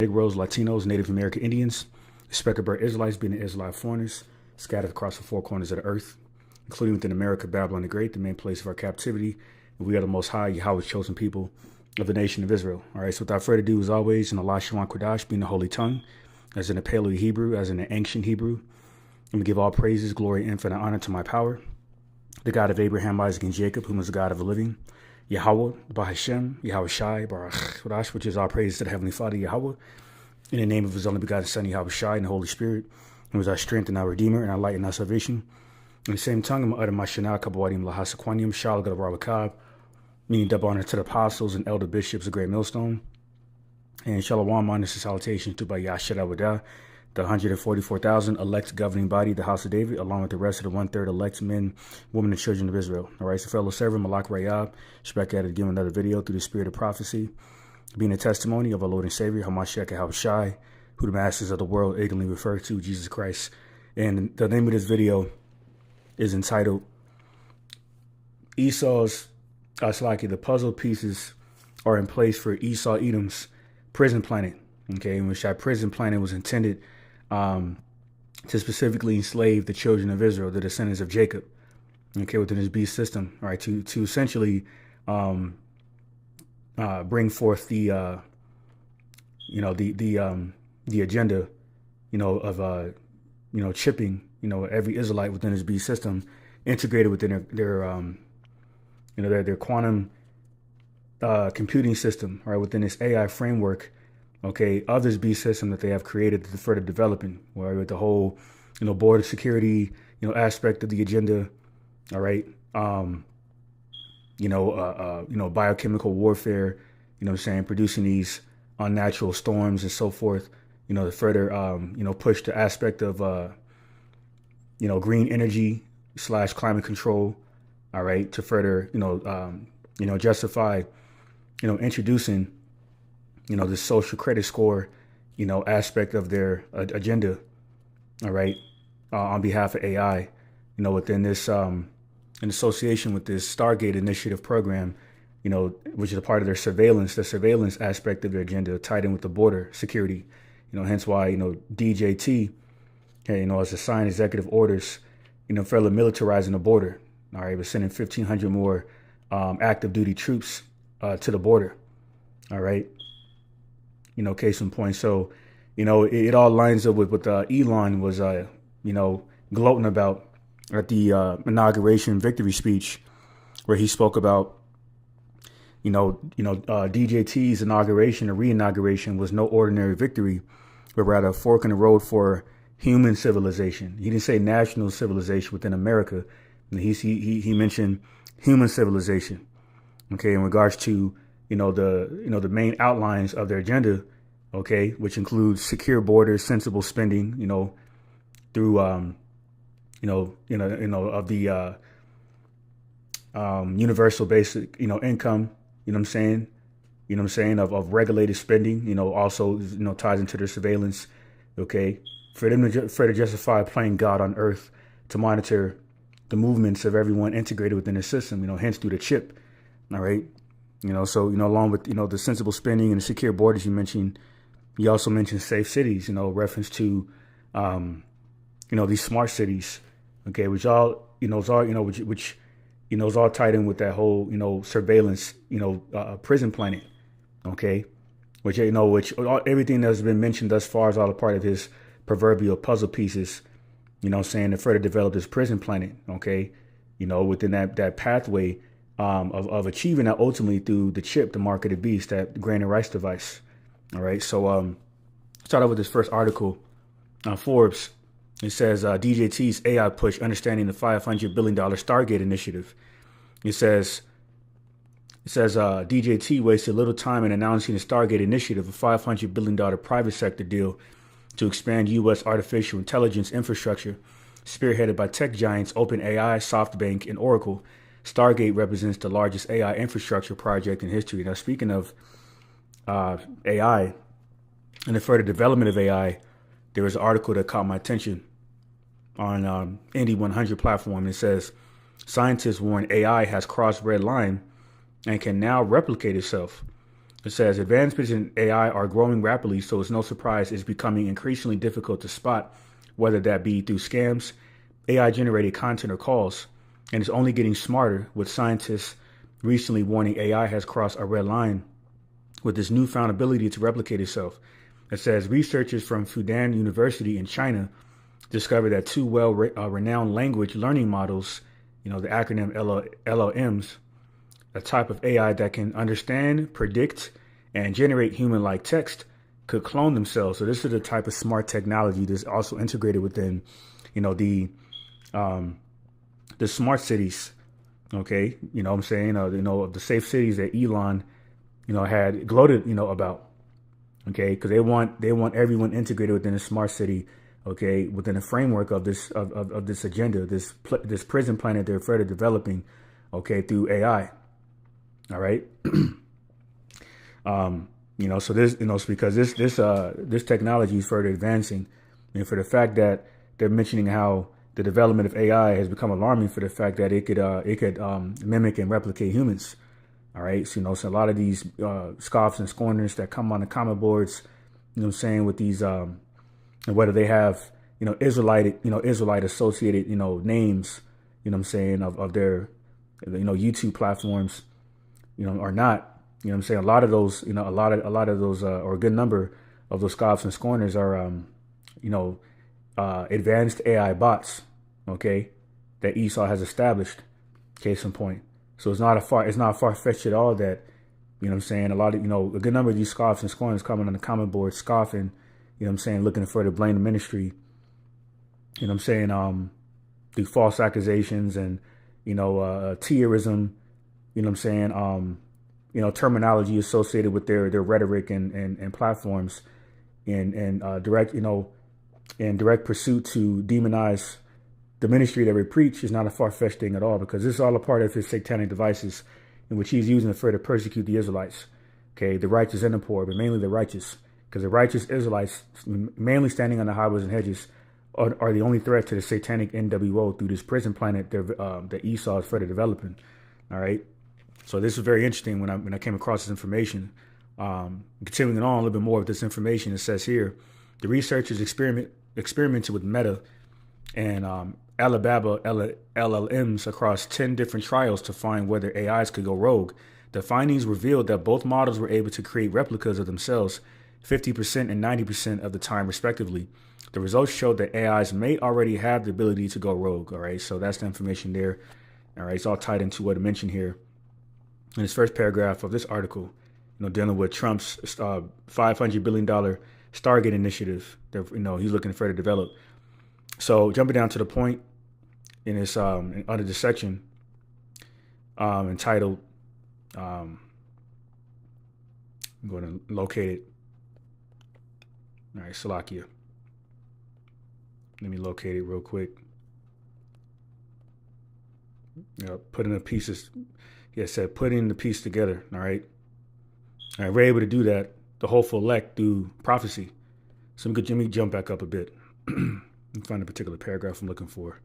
Negroes, Latinos, Native American Indians, speckled bird Israelites being the Israelite foreigners scattered across the four corners of the earth, including within America, Babylon the Great, the main place of our captivity. And we are the Most High, Yahweh's chosen people of the nation of Israel. All right, so without further ado, as always, in Allah Shawan Kodash, being the holy tongue, as in the Paleo Hebrew, as in the ancient Hebrew, and we give all praises, glory, infinite honor to my power, the God of Abraham, Isaac, and Jacob, whom is the God of the living, Yahweh, Bahashem, Yahweh Shai, Baruch Kodash, which is all praise to the Heavenly Father, Yahweh, in the name of his only begotten Son, Yahweh Shai, and the Holy Spirit, who is our strength and our Redeemer, and our light and our salvation. In the same tongue, I'm utter my Shana, Kabawadim, Lahasaquanium, Shalagad of Rabakab, meaning double honor to the apostles and elder bishops of Great Millstone. And Shalom, honors and salutations to by Yashad Wadah, the 144,000 elect governing body, the House of David, along with the rest of the one-third elect men, women, and children of Israel. All right, so fellow servant Malak Rayab, back at it again with another video through the spirit of prophecy, being a testimony of our Lord and Savior, Hamashiach Yahushai, who the masses of the world ignorantly refer to, Jesus Christ. And the name of this video is entitled Esau's the puzzle pieces are in place for Esau Edom's prison planet, okay, in which that prison planet was intended to specifically enslave the children of Israel, the descendants of Jacob, okay, within his beast system, all right, to essentially bring forth the the agenda, of chipping, every Israelite within his beast system, integrated within their quantum computing system, right, within this AI framework, okay, of this beast system that they have created to further developing, right, with the whole, border security, aspect of the agenda, all right, biochemical warfare, producing these unnatural storms and so forth, to further, push the aspect of, green energy / climate control, all right, to further, justify, introducing, the social credit score, aspect of their agenda, all right, on behalf of AI, within this, in association with this Stargate Initiative program, which is a part of their surveillance, the surveillance aspect of their agenda tied in with the border security, hence why, DJT, has assigned executive orders, for militarizing the border. All right, we're sending 1,500 more active duty troops to the border. All right, case in point. So, it all lines up with what Elon was, gloating about at the inauguration victory speech, where he spoke about, DJT's inauguration or re-inauguration was no ordinary victory, but rather a fork in the road for human civilization. He didn't say national civilization within America. He mentioned human civilization. Okay, in regards to the main outlines of their agenda, okay, which includes secure borders, sensible spending, through of the universal basic income, of regulated spending, also ties into their surveillance, okay, for them to further justify playing God on earth to monitor the movements of everyone integrated within the system, hence through the chip. All right. So, along with, the sensible spending and the secure borders you mentioned, you also mentioned safe cities, reference to, these smart cities, okay, which all, is all, which is all tied in with that whole, surveillance, prison planet. Okay. Which, everything that's been mentioned thus far is all a part of his proverbial puzzle pieces, saying to further develop this prison planet, okay, within that pathway of achieving that ultimately through the chip, the mark of the beast, that grain and rice device. All right, so start out with this first article on Forbes. It says DJT's AI push understanding the $500 billion Stargate initiative. It says DJT wasted little time in announcing the Stargate initiative, a $500 billion private sector deal to expand U.S. artificial intelligence infrastructure, spearheaded by tech giants OpenAI, SoftBank, and Oracle. Stargate represents the largest AI infrastructure project in history. Now, speaking of AI and the further development of AI, there was an article that caught my attention on Indy 100 platform. It says, scientists warn AI has crossed red line and can now replicate itself. It says advancements in AI are growing rapidly, so it's no surprise it's becoming increasingly difficult to spot, whether that be through scams, AI generated content, or calls. And it's only getting smarter, with scientists recently warning AI has crossed a red line with this newfound ability to replicate itself. It says researchers from Fudan University in China discovered that two renowned language learning models, the acronym LLMs, a type of AI that can understand, predict, and generate human-like text, could clone themselves. So this is the type of smart technology that's also integrated within, the smart cities. Okay, what I'm saying, of the safe cities that Elon, had gloated, about. Okay, because they want everyone integrated within a smart city. Okay, within a framework of this of this agenda, this prison planet they're further developing. Okay, through AI. All right. So this, because this technology is further advancing, and for the fact that they're mentioning how the development of AI has become alarming for the fact that it could mimic and replicate humans. All right. So, so a lot of these scoffs and scorners that come on the comment boards, with these, whether they have, Israelite associated, names, of their, YouTube platforms, or not, a lot of those, a lot of those, or a good number of those scoffs and scorners are, advanced AI bots, okay, that Esau has established. Case in point. So it's not far fetched at all that, a lot of, a good number of these scoffs and scorners coming on the comment board scoffing, looking for to blame the ministry, through false accusations and, tierism, terminology associated with their rhetoric and platforms and direct, in direct pursuit to demonize the ministry that we preach is not a far-fetched thing at all, because this is all a part of his satanic devices in which he's using to further persecute the Israelites. Okay, the righteous and the poor, but mainly the righteous, because the righteous Israelites, mainly standing on the highways and hedges, are the only threat to the satanic NWO through this prison planet that Esau is further developing. All right, so this is very interesting when I came across this information. Continuing on a little bit more with this information, it says here, the researchers experimented with Meta and Alibaba LLMs across 10 different trials to find whether AIs could go rogue. The findings revealed that both models were able to create replicas of themselves 50% and 90% of the time, respectively. The results showed that AIs may already have the ability to go rogue. All right, so that's the information there. All right, it's all tied into what I mentioned here in this first paragraph of this article, dealing with Trump's $500 billion Stargate initiative that, he's looking to further develop. So jumping down to the point in this under this section entitled, I'm going to locate it. All right, Salakia. Let me locate it real quick. Putting the pieces. Yeah, it said putting the piece together. All right. All right, we're able to do that. The hopeful elect through prophecy. So let me jump back up a bit. And find a particular paragraph I'm looking for.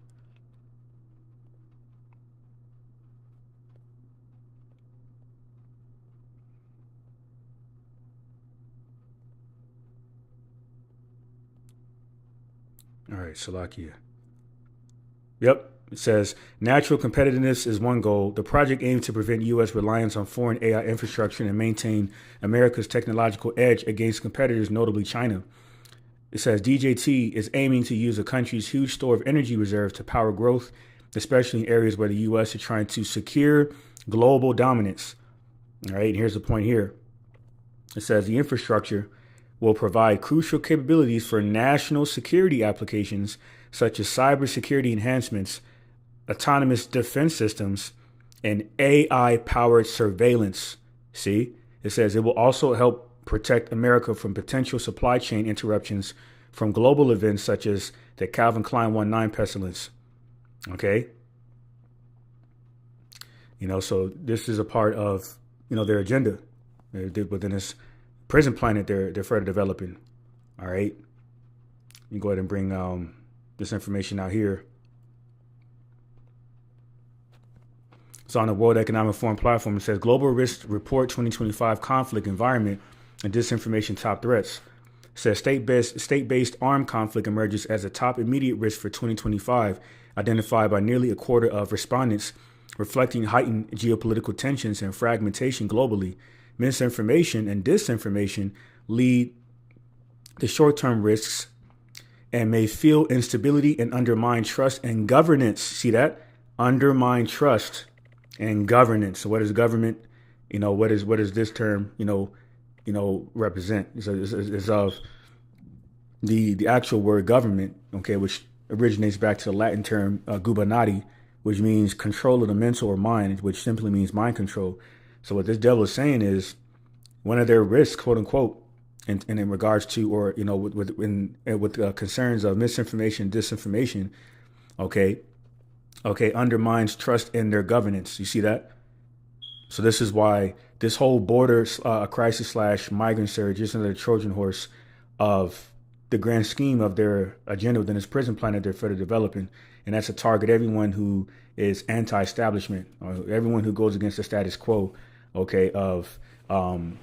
All right, Salakia. Yep. It says, natural competitiveness is one goal. The project aims to prevent U.S. reliance on foreign AI infrastructure and maintain America's technological edge against competitors, notably China. It says DJT is aiming to use the country's huge store of energy reserves to power growth, especially in areas where the U.S. is trying to secure global dominance. All right, and here's the point here. It says the infrastructure will provide crucial capabilities for national security applications such as cybersecurity enhancements, autonomous defense systems, and AI-powered surveillance. See, it says it will also help protect America from potential supply chain interruptions from global events such as the Calvin Klein 19 pestilence. Okay. So this is a part of, their agenda within this prison planet they're further developing. All right. You go ahead and bring this information out here. It's on the World Economic Forum platform. It says Global Risk Report 2025 Conflict Environment and Disinformation Top Threats. It says state-based armed conflict emerges as a top immediate risk for 2025, identified by nearly a quarter of respondents, reflecting heightened geopolitical tensions and fragmentation globally. Misinformation and disinformation lead to short-term risks and may fuel instability and undermine trust and governance. See that? Undermine trust and governance. So what is government? What is this term, represent? Is of the actual word government, okay, which originates back to the Latin term gubernati, which means control of the mental or mind, which simply means mind control. So what this devil is saying is one of their risks, quote unquote, and in regards to, or with concerns of misinformation, disinformation, okay, undermines trust in their governance. You see that? So this is why this whole border crisis / migrant surge is another Trojan horse of the grand scheme of their agenda within this prison plan that they're further developing. And that's to target everyone who is anti-establishment, or everyone who goes against the status quo, okay, of, the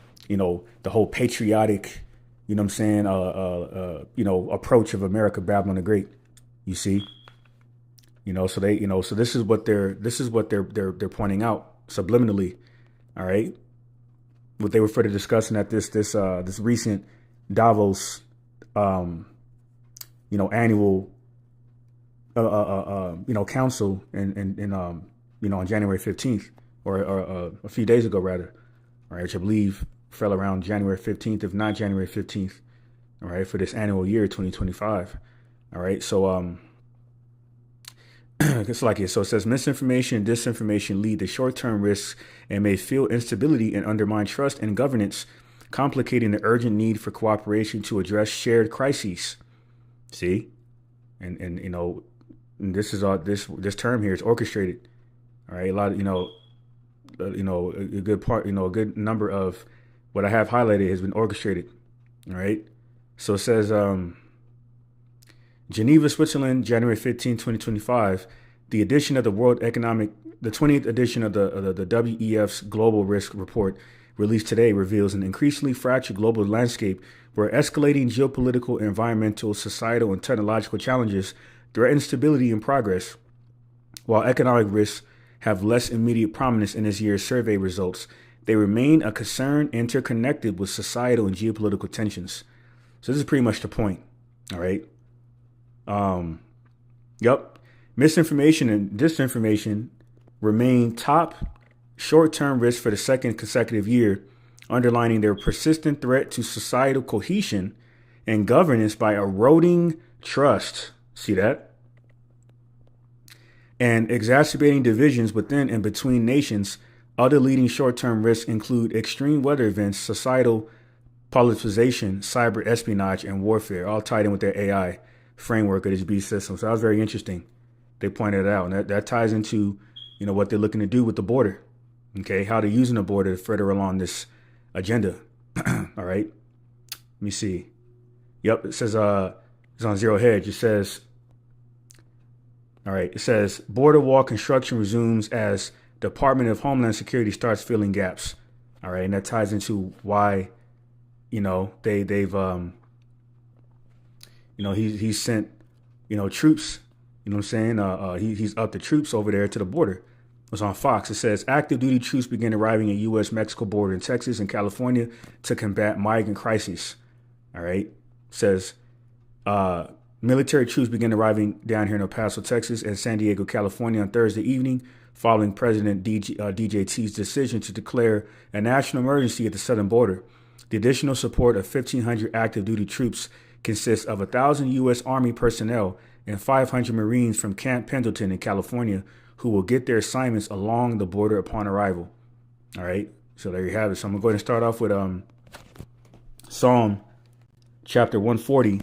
whole patriotic, approach of America, Babylon the Great, you see. So they, so this is what they're pointing out subliminally. All right. What they were further discussing at this recent Davos, annual, council on January 15th or a few days ago, rather. All right. Which I believe fell around January 15th, if not January 15th. All right. For this annual year, 2025. All right. So, it's like it. So it says misinformation and disinformation lead to short-term risks and may fuel instability and undermine trust and governance, complicating the urgent need for cooperation to address shared crises. See, and this is all this term here is orchestrated. All right, a lot of a good part, a good number of what I have highlighted has been orchestrated. All right, so it says. Geneva, Switzerland, January 15, 2025, the 20th edition of the WEF's Global Risk Report released today reveals an increasingly fractured global landscape where escalating geopolitical, environmental, societal, and technological challenges threaten stability and progress. While economic risks have less immediate prominence in this year's survey results, they remain a concern interconnected with societal and geopolitical tensions. So this is pretty much the point. All right. Misinformation and disinformation remain top short-term risks for the second consecutive year, underlining their persistent threat to societal cohesion and governance by eroding trust. See that? And exacerbating divisions within and between nations. Other leading short-term risks include extreme weather events, societal politicization, cyber espionage, and warfare, all tied in with their AI framework of this beast system. So that was very interesting. They pointed it out, and that ties into, what they're looking to do with the border. Okay, how they're using the border to further along this agenda. All right. Let me see. Yep, it says it's on Zero Hedge. It says, all right, it says border wall construction resumes as Department of Homeland Security starts filling gaps. All right, and that ties into why, they've he's sent, troops, he's upped the troops over there to the border. It was on Fox. It says active duty troops begin arriving at U.S.-Mexico border in Texas and California to combat migrant crises. All right. It says military troops begin arriving down here in El Paso, Texas and San Diego, California on Thursday evening, following President DJT's decision to declare a national emergency at the southern border. The additional support of 1,500 active duty troops consists of 1,000 U.S. Army personnel and 500 Marines from Camp Pendleton in California who will get their assignments along the border upon arrival. All right, so there you have it. So I'm going to go ahead and start off with Psalm chapter 140.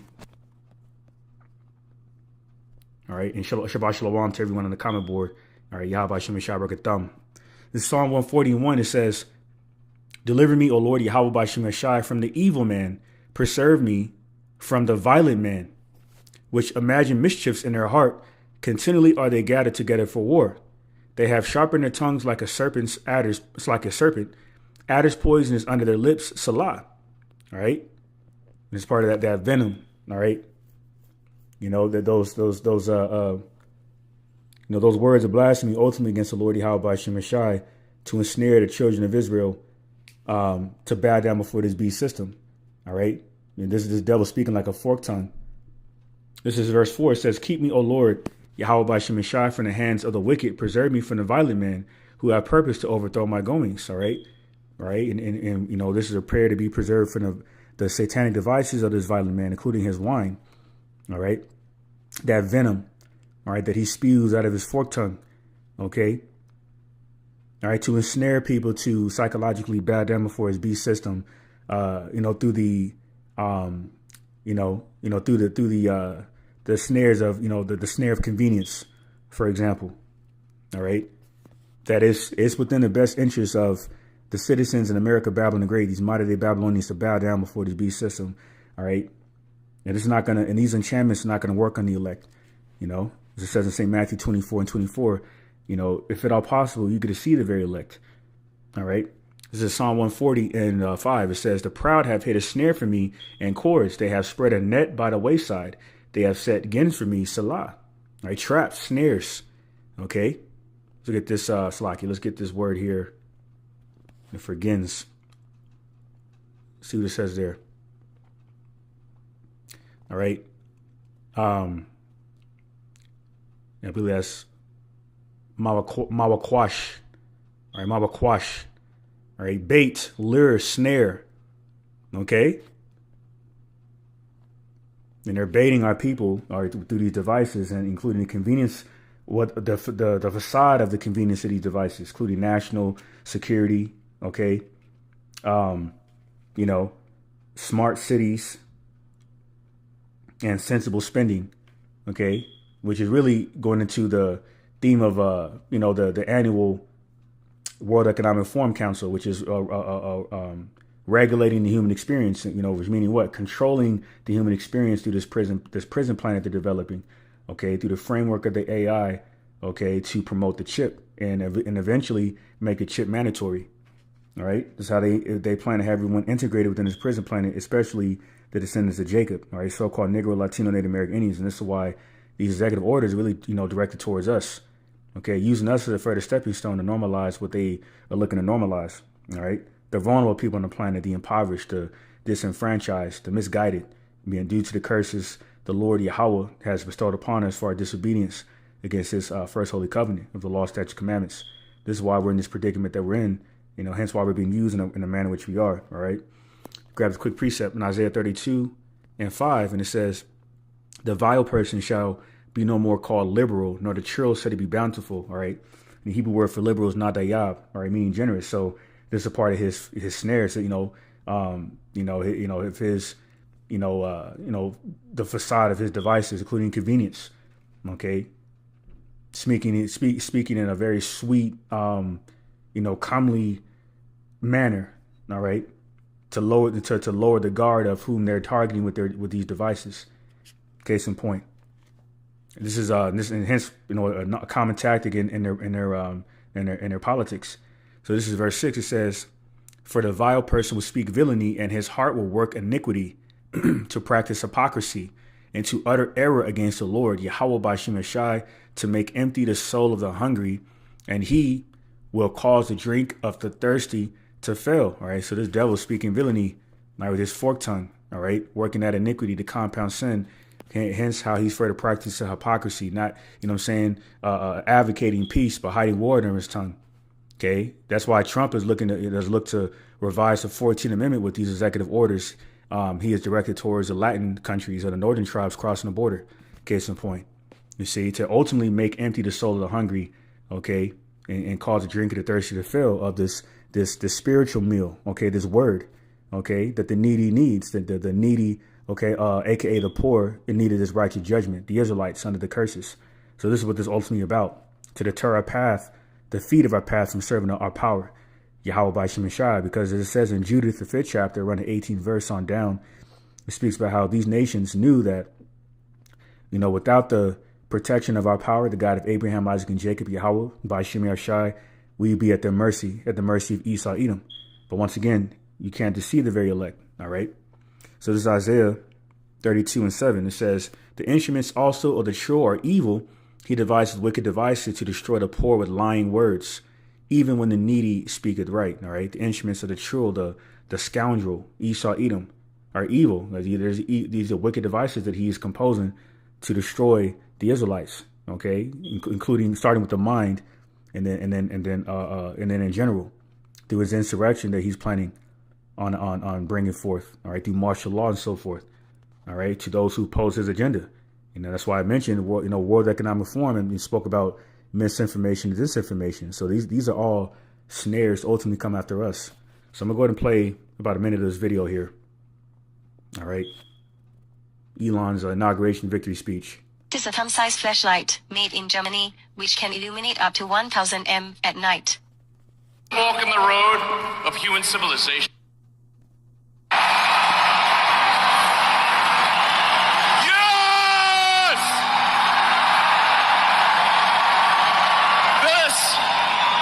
All right, and Shabbat Shalom to everyone on the comment board. All right, Yahweh Shem Shabbat. This is Psalm 141. It says, deliver me, O Lord, Yahweh Shem Shai, from the evil man. Preserve me from the violent man, which imagine mischiefs in their heart. Continually are they gathered together for war. They have sharpened their tongues like a serpent's adders. It's like a serpent. Adder's poison is under their lips. Salah. All right. And it's part of that venom. All right. You know, that those words of blasphemy ultimately against the Lord Yahweh by Shemashai to ensnare the children of Israel to bow down before this beast system. All right. And this is this devil speaking like a forked tongue. This is verse 4. It says, keep me, O Lord, Yahweh by Shemashai, from the hands of the wicked. Preserve me from the violent man who have purpose to overthrow my goings. All right. All right. And you know, this is a prayer to be preserved from the satanic devices of this violent man, including his wine. All right. That venom. All right. That he spews out of his forked tongue. OK. All right. To ensnare people to psychologically bow down before his beast system, through the through the snares of, the snare of convenience, for example. All right. That it's within the best interest of the citizens in America, Babylon the Great, these modern day Babylonians, to bow down before this beast system. All right. And it's not going to, and these enchantments are not going to work on the elect. You know, as it says in St. Matthew 24:24, if at all possible, you could see the very elect. All right. This is Psalm 140:5. It says, the proud have hid a snare for me and cords. They have spread a net by the wayside. They have set gins for me, Salah. All right. Traps, snares. Okay. Let's look at this, Slaki. Let's get this word here. For gins. See what it says there. All right. I believe that's Mawakwash. All right, Mawakwash. All right, bait, lure, snare. Okay. And they're baiting our people, all right, through these devices, and including the convenience, the facade of the convenience of these devices, including national security. Okay. Smart cities and sensible spending. Okay. Which is really going into the theme of, the annual World Economic Forum Council, which is regulating the human experience, which meaning what? Controlling the human experience through this prison planet they're developing, okay, through the framework of the AI, okay, to promote the chip and eventually make the chip mandatory. All right. That's how they plan to have everyone integrated within this prison planet, especially the descendants of Jacob. All right. So-called Negro, Latino, Native American Indians. And this is why these executive orders are really, directed towards us. OK, using us as a further stepping stone to normalize what they are looking to normalize. All right. The vulnerable people on the planet, the impoverished, the disenfranchised, the misguided, being due to the curses the Lord Yahweh has bestowed upon us for our disobedience against his first holy covenant of the law, statutes, commandments. This is why we're in this predicament that we're in. Hence why we're being used in the manner in which we are. All right. Grab a quick precept in Isaiah 32:5, and it says, the vile person shall be no more called liberal, nor the churl said to be bountiful. All right. And the Hebrew word for liberal is nadayab, all right, meaning generous. So this is a part of his snare. So, if his, the facade of his devices, including convenience. Okay. Speaking in a very sweet, comely manner, all right, to lower the guard of whom they're targeting with these devices. Case in point, this is and hence a common tactic in their politics. So this is verse 6. It says, for the vile person will speak villainy, and his heart will work iniquity, to practice hypocrisy, and to utter error against the Lord Yahweh by Shemashai, to make empty the soul of the hungry, and he will cause the drink of the thirsty to fail. All right. So this devil speaking villainy, right, with his forked tongue. All right. Working at iniquity, the compound sin. Hence how he's further practicing hypocrisy, not, advocating peace, but hiding war under his tongue. OK, that's why Trump is look to revise the 14th Amendment with these executive orders. He is directed towards the Latin countries or the northern tribes crossing the border. Case in point, you see, to ultimately make empty the soul of the hungry. OK, and cause the drink of the thirsty to fill of this spiritual meal. OK, this word. OK, that the needy needs, the needy. OK, aka the poor in need of this righteous judgment. The Israelites under the curses. So this is what this is ultimately about, to deter our path, the feet of our path from serving our power, Yahweh by Shemashai, because as it says in Judith, the 5th chapter, around the 18th verse on down, it speaks about how these nations knew that, without the protection of our power, the God of Abraham, Isaac, and Jacob, Yahweh, by Shemir Shai, we be at the mercy of Esau, Edom. But once again, you can't deceive the very elect, all right? So this is Isaiah 32:7. It says, the instruments also of the shore are evil. He devises wicked devices to destroy the poor with lying words, even when the needy speaketh right, all right? The instruments of the troll, the scoundrel, Esau, Edom, are evil. These are wicked devices that he is composing to destroy the Israelites, okay? Including starting with the mind and then in general through his insurrection that he's planning on bringing forth, all right, through martial law and so forth, all right, to those who oppose his agenda. That's why I mentioned, World Economic Forum, and we spoke about misinformation and disinformation. So these are all snares to ultimately come after us. So I'm gonna go ahead and play about a minute of this video here. All right, Elon's inauguration victory speech. This is a thumb-sized flashlight made in Germany, which can illuminate up to 1000 m at night. Walk in the road of human civilization. Yes!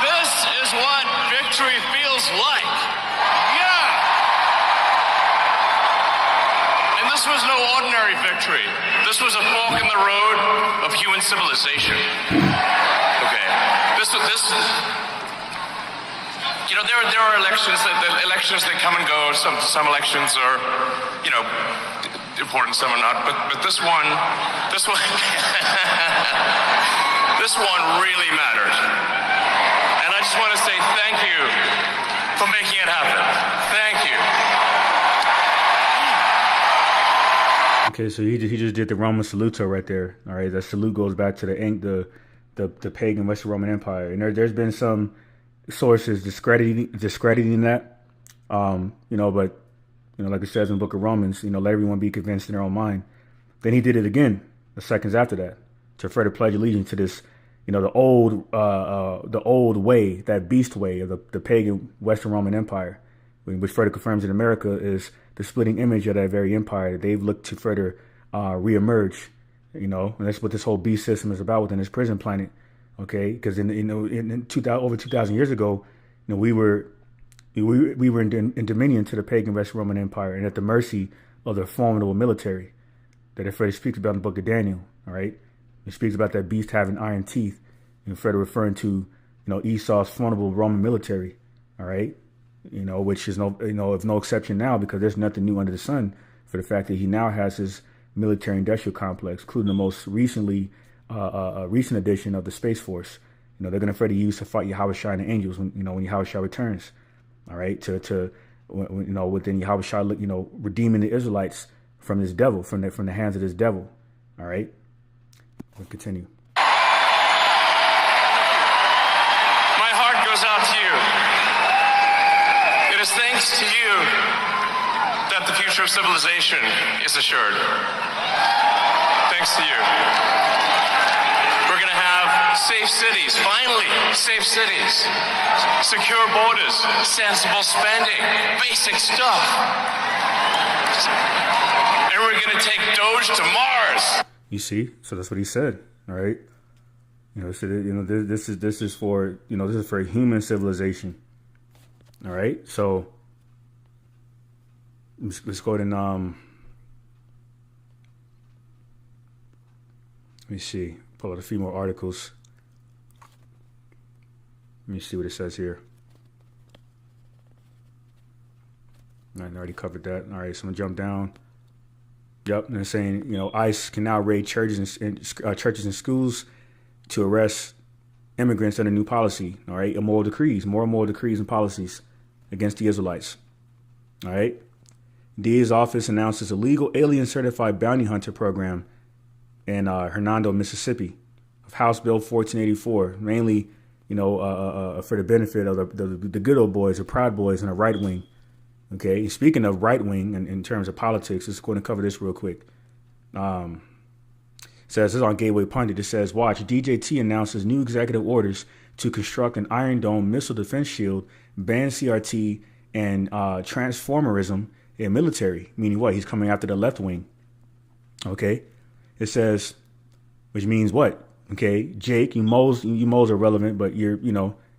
This is what victory feels like. Yeah! And this was no ordinary victory. This was a fork in the road of human civilization. Okay. There are elections that come and go. Some elections are, important, some are not. But this one, this one really matters. And I just want to say thank you for making it happen. Thank you. Okay, so he just did the Roman saluto right there. All right, that salute goes back to the pagan Western Roman Empire, and there's been some sources discrediting that, but like it says in the book of Romans, let everyone be convinced in their own mind. Then he did it again the seconds after that to further pledge allegiance to this, the old way, that beast way of the pagan Western Roman Empire, which further confirms that America is the splitting image of that very empire that they've looked to further reemerge, and that's what this whole beast system is about within this prison planet. Okay, because over 2,000 years ago, we were in dominion to the pagan Western Roman Empire and at the mercy of the formidable military that it further speaks about in the book of Daniel. All right, it speaks about that beast having iron teeth, and further referring to Esau's formidable Roman military. All right, which is of no exception now, because there's nothing new under the sun for the fact that he now has his military industrial complex, including the most recent edition of the Space Force. They're going to further use to fight Yahushua and the angels when Yahushua returns. All right, within Yahushua, redeeming the Israelites from this devil, from the hands of this devil. All right, we'll continue. My heart goes out to you. It is thanks to you that the future of civilization is assured. Thanks to you. We're going to have safe cities, finally, safe cities, secure borders, sensible spending, basic stuff. And we're going to take Doge to Mars. You see, so that's what he said. All right, so this is for human civilization. All right, so let's go ahead and let me see, pull out a few more articles. Let me see what it says here. All right, I already covered that. All right, so I'm gonna jump down. Yep, and they're saying, ICE can now raid churches and schools to arrest immigrants under new policy. All right, more and more decrees and policies against the Israelites. All right, DA's office announces a legal alien certified bounty hunter program in Hernando, Mississippi, of House Bill 1484, mainly, for the benefit of the good old boys, the Proud Boys, and the right wing. Okay, speaking of right wing in terms of politics, let's go ahead and cover this real quick. Says this is on Gateway Pundit. It says, watch, DJT announces new executive orders to construct an Iron Dome missile defense shield, ban CRT, and transformerism in military. Meaning what? He's coming after the left wing. Okay. It says, which means what? Okay, Jake, you moles are relevant, but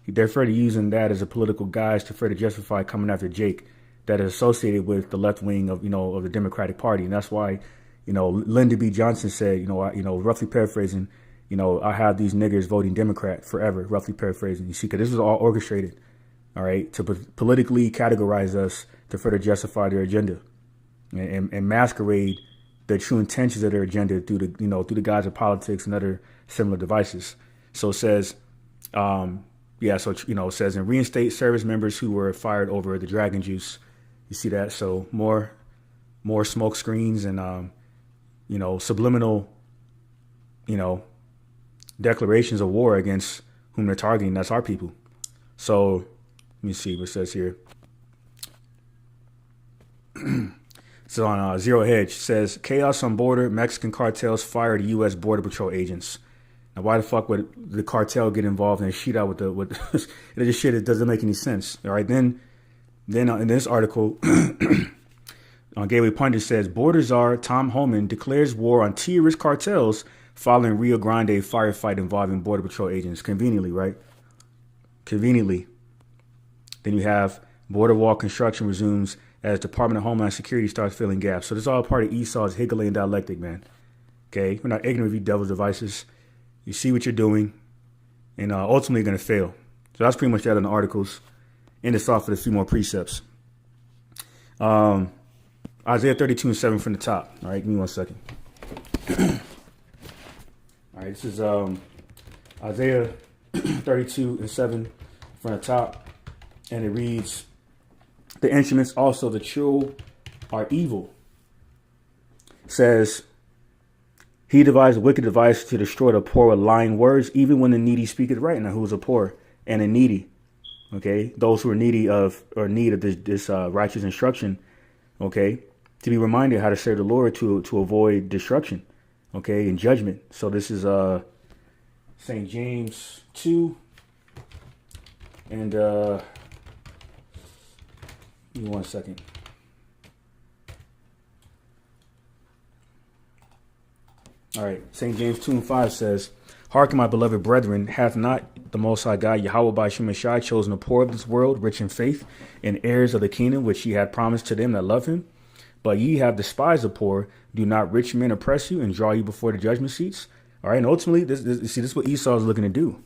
they're further using that as a political guise to further justify coming after Jake, that is associated with the left wing of the Democratic Party, and that's why Lyndon B. Johnson said, roughly paraphrasing, I have these niggers voting Democrat forever, roughly paraphrasing. You see, because this was all orchestrated, all right, to politically categorize us to further justify their agenda and masquerade the true intentions of their agenda through the guise of politics and other similar devices. So it says, it says, and reinstate service members who were fired over the dragon juice. You see that? So more smoke screens and, subliminal, declarations of war against whom they're targeting. That's our people. So let me see what it says here. So on Zero Hedge, says chaos on border, Mexican cartels fired U.S. Border Patrol agents. Now, why the fuck would the cartel get involved in a shootout with it just shit? It doesn't make any sense. All right, then in this article, on Gateway Pundit says border czar Tom Homan declares war on terrorist cartels following Rio Grande firefight involving Border Patrol agents. Conveniently, right? Conveniently. Then you have border wall construction resumes as Department of Homeland Security starts filling gaps. So this is all part of Esau's Hegelian dialectic, man. Okay, we're not ignorant of you devil's devices. You see what you're doing, and ultimately you're going to fail. So that's pretty much that in the articles. End this off with a few more precepts. Isaiah 32:7 from the top. All right, give me 1 second. All right, this is Isaiah 32:7 from the top, and it reads, "The instruments also the true are evil." It says, "He devised a wicked device to destroy the poor with lying words, even when the needy speaketh right." Now, who is a poor and a needy? Okay, those who are needy of or need of this righteous instruction. Okay, to be reminded how to serve the Lord to avoid destruction. Okay, and judgment. So this is St. James 2, and give me 1 second. All right, St. James 2:5 says, "Hearken, my beloved brethren, hath not the Most High God, Yahweh by Shem Shai, chosen the poor of this world, rich in faith, and heirs of the kingdom which he had promised to them that love him? But ye have despised the poor. Do not rich men oppress you and draw you before the judgment seats?" All right, and ultimately, this is what Esau is looking to do.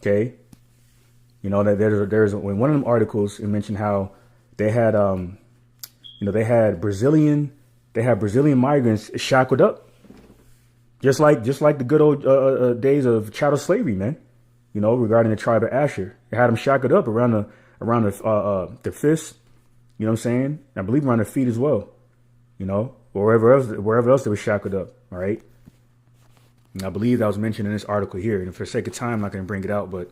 Okay, that there's in one of them articles it mentioned how they had they had Brazilian migrants shackled up. Just like the good old days of chattel slavery, man. Regarding the tribe of Asher, they had them shackled up around the fists. You know what I'm saying? I believe around their feet as well. Wherever else they were shackled up. All right. And I believe that was mentioned in this article here. And for the sake of time, I'm not going to bring it out, but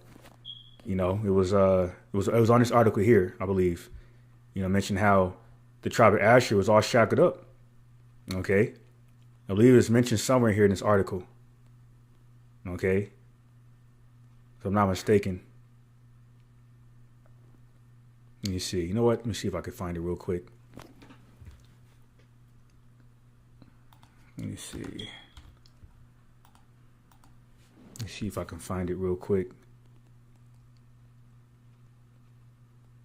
it was on this article here, I believe. Mentioned how the tribe of Asher was all shackled up. Okay. I believe it's mentioned somewhere here in this article. Okay. If I'm not mistaken. Let me see. You know what? Let me see if I can find it real quick. Let me see. Let's see if I can find it real quick.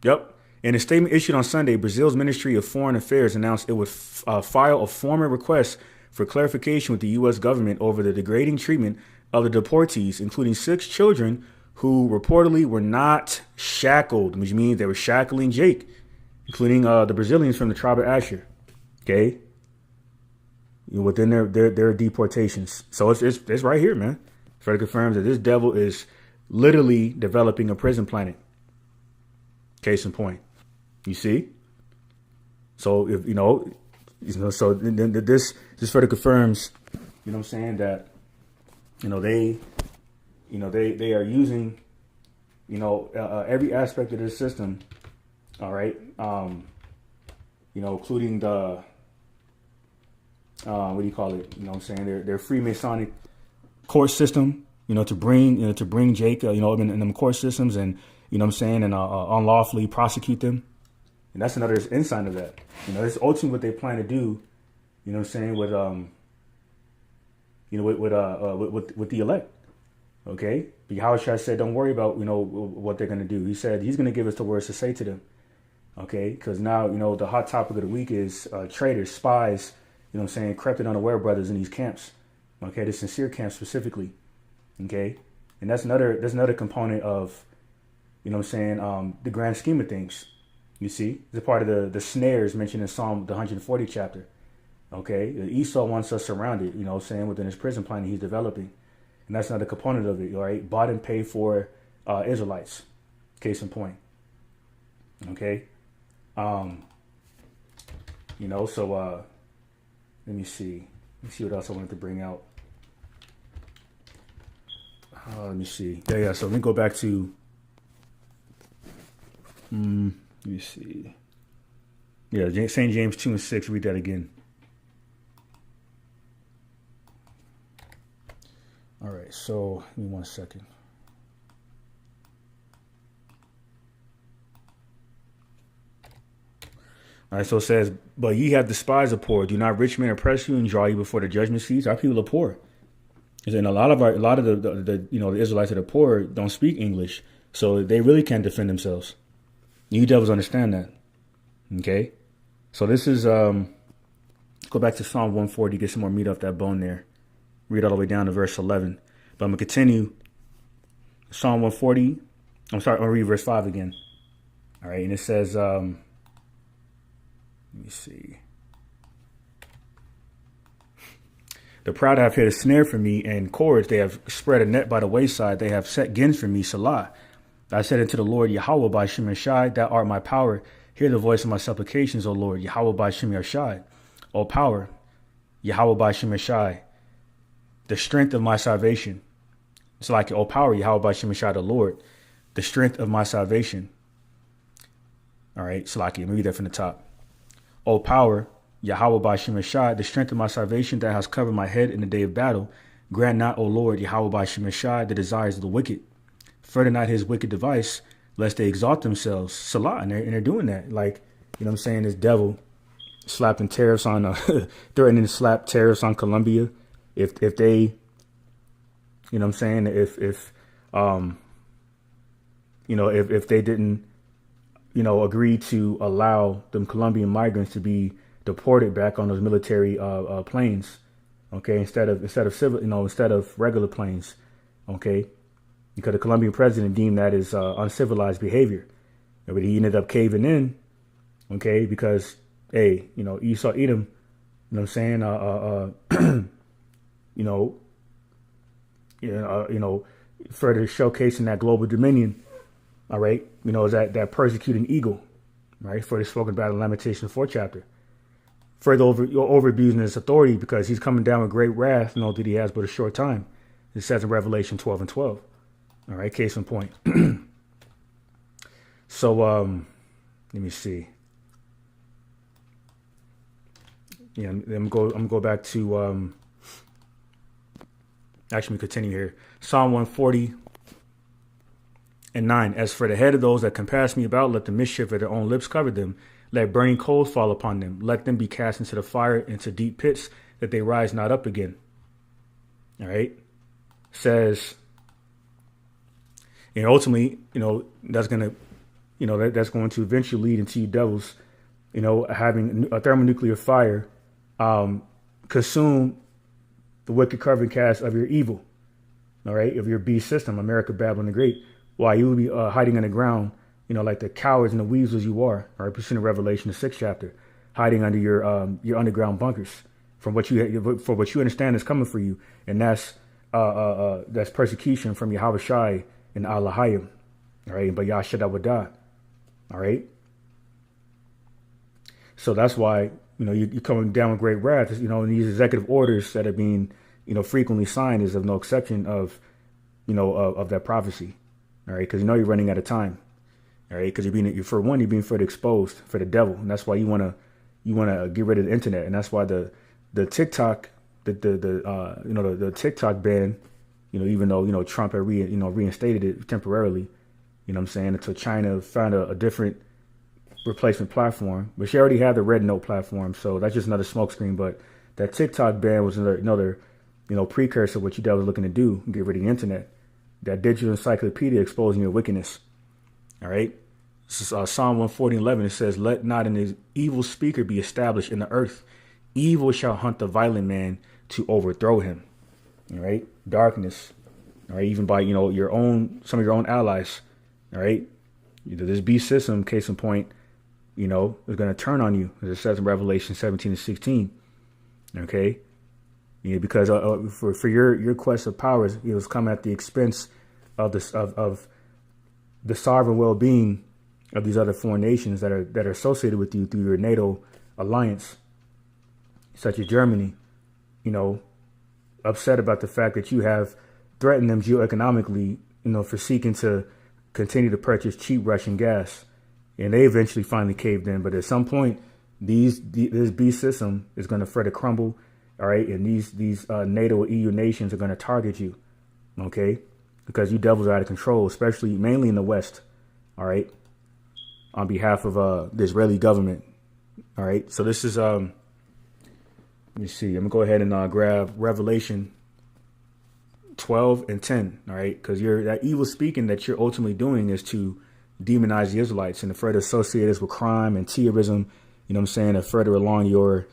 Yep. In a statement issued on Sunday, Brazil's Ministry of Foreign Affairs announced it would file a formal request for clarification with the U.S. government over the degrading treatment of the deportees, including 6 children who reportedly were not shackled, which means they were shackling Jake, including the Brazilians from the tribe of Asher. Okay, within their deportations. So it's right here, man. Further confirms that this devil is literally developing a prison planet. Case in point, you see. So if so then this further confirms, what I'm saying, that they are using every aspect of this system. All right, including the what do you call it? What I'm saying, their Freemasonic court system. To bring Jake in them court systems, and what I'm saying, and unlawfully prosecute them. And that's another insight of that. It's ultimately what they plan to do, what I'm saying, with with the elect. Okay, but Yahushua said, "Don't worry about what they're going to do." He said He's going to give us the words to say to them. Okay, because now the hot topic of the week is traitors, spies. Crept in unaware brothers in these camps. Okay, the sincere camp specifically. Okay, and that's another component of the grand scheme of things. You see, it's a part of the snares mentioned in Psalm the 140 chapter. Okay, Esau wants us surrounded. Within his prison plan he's developing. And that's another component of it, all right? Bought and paid for Israelites. Case in point. Okay? So let me see. Let me see what else I wanted to bring out. Let me see. Yeah, so let me go back to... let me see. Yeah, St. James 2 and 6. Read that again. All right, so give me 1 second. All right, so it says, "But ye have despised the poor. Do not rich men oppress you and draw you before the judgment seats?" Our people are poor. And a lot of the Israelites that are poor don't speak English, so they really can't defend themselves. You devils understand that, okay? So this is go back to Psalm 140, get some more meat off that bone there. Read all the way down to verse 11. But I'm going to continue. Psalm 140. I'm sorry, I'll read verse 5 again. All right, and it says, let me see. "The proud have hid a snare for me, and cords. They have spread a net by the wayside. They have set gins for me, Salah. I said unto the Lord, Yahweh by Shem Yashai, thou art my power. Hear the voice of my supplications, O Lord, Yahweh by Shem Yashai. O power, Yahweh by Shem Yashai, the strength of my salvation." It's like, "O power, Yahweh by Shem Yashai, the Lord, the strength of my salvation." All right, Salaki, let me read that from the top. "O power, Yahweh by Shem Yashai, the strength of my salvation that has covered my head in the day of battle. Grant not, O Lord, Yahweh by Shem Yashai, the desires of the wicked. Further not his wicked device, lest they exalt themselves." Salah, and they're doing that. Like, this devil slapping tariffs on, threatening to slap tariffs on Colombia. If they, if they didn't, agree to allow them Colombian migrants to be deported back on those military planes, okay, instead of civil, instead of regular planes, okay, because the Colombian president deemed that as uncivilized behavior, but he ended up caving in, okay, because Esau, Edom, further showcasing that global dominion. All right. Is that persecuting eagle, right? Further spoken about in Lamentations 4 chapter. Further over abusing his authority because he's coming down with great wrath, that he has but a short time. It says in Revelation 12 and 12. All right. Case in point. So, let me see. Yeah, I'm gonna go back to, actually continue here. Psalm 140 and 9. "As for the head of those that compass me about, let the mischief of their own lips cover them. Let burning coals fall upon them. Let them be cast into the fire, into deep pits, that they rise not up again." All right. Says, and ultimately, that's going to, that's going to eventually lead into you devils, having a thermonuclear fire, consume the wicked covering cast of your evil. All right. Of your beast system, America, Babylon the Great. While you will be hiding on the ground, like the cowards and the weasels you are, all right, pursuing Revelation the 6th chapter, hiding under your underground bunkers for what you understand is coming for you, and that's persecution from Yahweh Shai and Allahayim, all right, but Yahshua would die, all right. So that's why you're coming down with great wrath, and these executive orders that are being frequently signed is of no exception of of that prophecy. All right, because you're running out of time. All right, because you're being further exposed for the devil, and that's why you want to get rid of the internet, and that's why the TikTok, the TikTok ban, even though Trump had reinstated it temporarily, until China found a different replacement platform, but she already had the Red Note platform, so that's just another smokescreen. But that TikTok ban was another precursor of what you devils looking to do, get rid of the internet. That digital encyclopedia exposing your wickedness. All right. This is Psalm 140:11. It says, "Let not an evil speaker be established in the earth. Evil shall hunt the violent man to overthrow him." All right. Darkness. All right. Even by, some of your own allies. All right. This beast system, case in point, is going to turn on you, as it says in Revelation 17:16. Okay. Because for your quest of powers, it was come at the expense of the sovereign well-being of these other foreign nations that are associated with you through your NATO alliance, such as Germany. Upset about the fact that you have threatened them geoeconomically, for seeking to continue to purchase cheap Russian gas, and they eventually finally caved in. But at some point, this beast system is going to further crumble. All right. And these NATO EU nations are going to target you. OK, because you devils are out of control, especially mainly in the West. All right. On behalf of the Israeli government. All right. So this is let me see. I'm going to go ahead and grab Revelation 12:10. All right. Because that evil speaking that you're ultimately doing is to demonize the Israelites and to further associate us with crime and terrorism. And further along your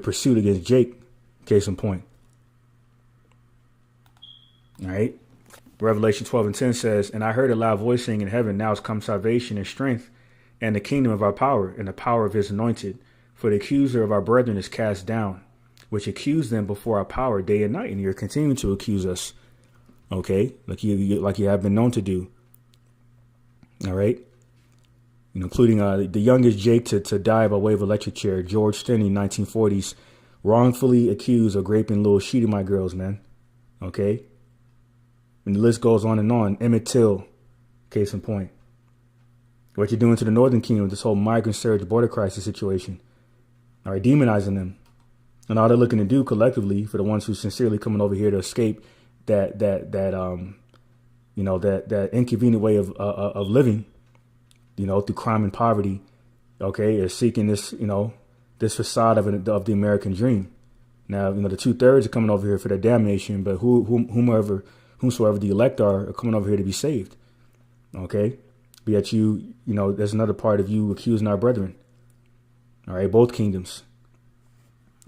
pursuit against Jake, case in point. All right. Revelation 12:10 says, "And I heard a loud voice saying in heaven, now has come salvation and strength and the kingdom of our power and the power of his anointed. For the accuser of our brethren is cast down, which accused them before our power day and night." And you're continuing to accuse us. Okay. Like you have been known to do. All right. Including the youngest Jake to die by way of electric chair, George Stinney, 1940s, wrongfully accused of raping little Sheetamite girls, man. Okay. And the list goes on and on. Emmett Till, case in point. What you're doing to the Northern Kingdom with this whole migrant surge border crisis situation. All right, demonizing them. And all they're looking to do collectively, for the ones who sincerely coming over here to escape that inconvenient way of living, through crime and poverty, okay, is seeking this, this facade of the American dream. Now, the 2/3 are coming over here for their damnation, but whomsoever the elect are coming over here to be saved. Okay, but yet there's another part of you accusing our brethren. All right, both kingdoms.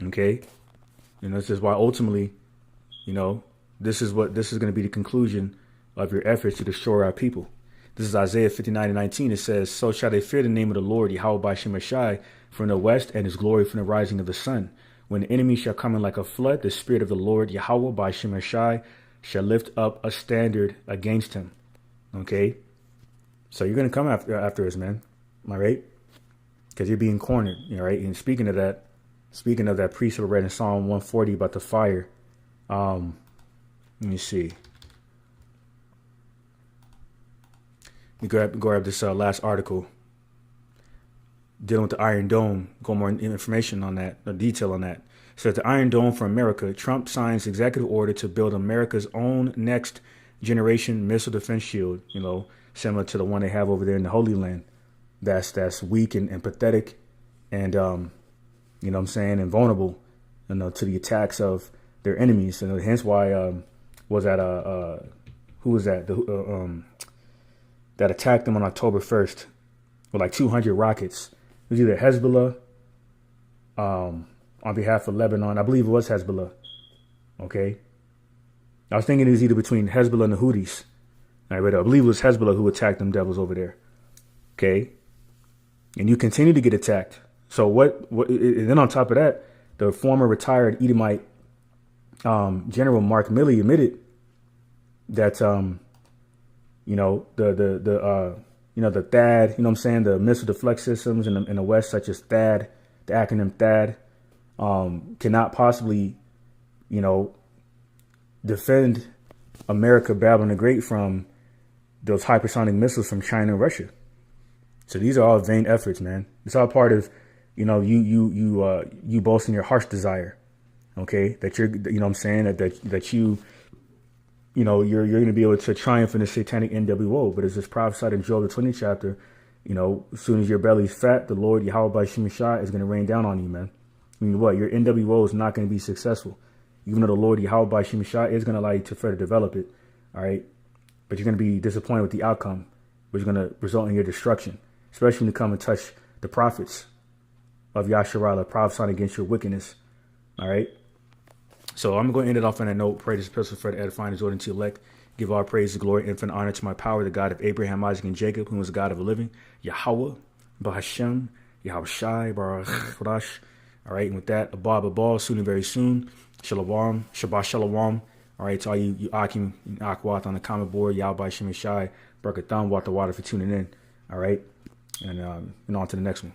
Okay, this is why ultimately, this is going to be the conclusion of your efforts to destroy our people. This is Isaiah 59:19. It says, "So shall they fear the name of the Lord, Yahweh by Shemashai, from the west, and his glory from the rising of the sun. When the enemy shall come in like a flood, the spirit of the Lord, Yahweh by Shemashai, shall lift up a standard against him." Okay? So you're going to come after us, man. Am I right? Because you're being cornered. All right? And speaking of that precept I read in Psalm 140 about the fire, let me see. Let me grab this last article dealing with the Iron Dome. Go more information on that, the detail on that. It says the Iron Dome for America. Trump signs executive order to build America's own next generation missile defense shield. Similar to the one they have over there in the Holy Land. That's weak and pathetic, and and vulnerable, to the attacks of their enemies. And hence why who was that? That attacked them on October 1st with like 200 rockets. It was either Hezbollah on behalf of Lebanon. I believe it was Hezbollah. Okay. I was thinking it was either between Hezbollah and the Houthis. All right, but I believe it was Hezbollah who attacked them devils over there. Okay. And you continue to get attacked. So what and then on top of that, the former retired Edomite General Mark Milley admitted that the THAAD, the missile deflect systems in the West, such as THAAD, the acronym THAAD, cannot possibly, defend America, Babylon the Great, from those hypersonic missiles from China and Russia. So these are all vain efforts, man. It's all part of, you boasting your heart's desire. Okay, that you're, that you're going to be able to triumph in the satanic NWO. But as it's prophesied in Joel the 20th chapter, as soon as your belly's fat, the Lord Yahweh by Shemashai is going to rain down on you, man. I mean, what? Your NWO is not going to be successful. even though the Lord Yahweh by Shemashah is going to allow you to further develop it, all right? But you're going to be disappointed with the outcome, which is going to result in your destruction, especially when you come and touch the prophets of Yasharallah, prophesying against your wickedness, all right? So I'm going to end it off on that note. Pray this epistle for the edifying, exhorting to elect. Give all praise, glory, infinite honor to my power, the God of Abraham, Isaac, and Jacob, who is the God of the living, Yahweh, Bahashem, Yahweh Shai, Baruch Rash. All right, and with that, Abba, soon and very soon. Shalom, Shabbat Shalom. All right, to all you Akim and Akwat on the comment board, Yahweh Shem Shai, Barakatham, Water for tuning in. All right, and on to the next one.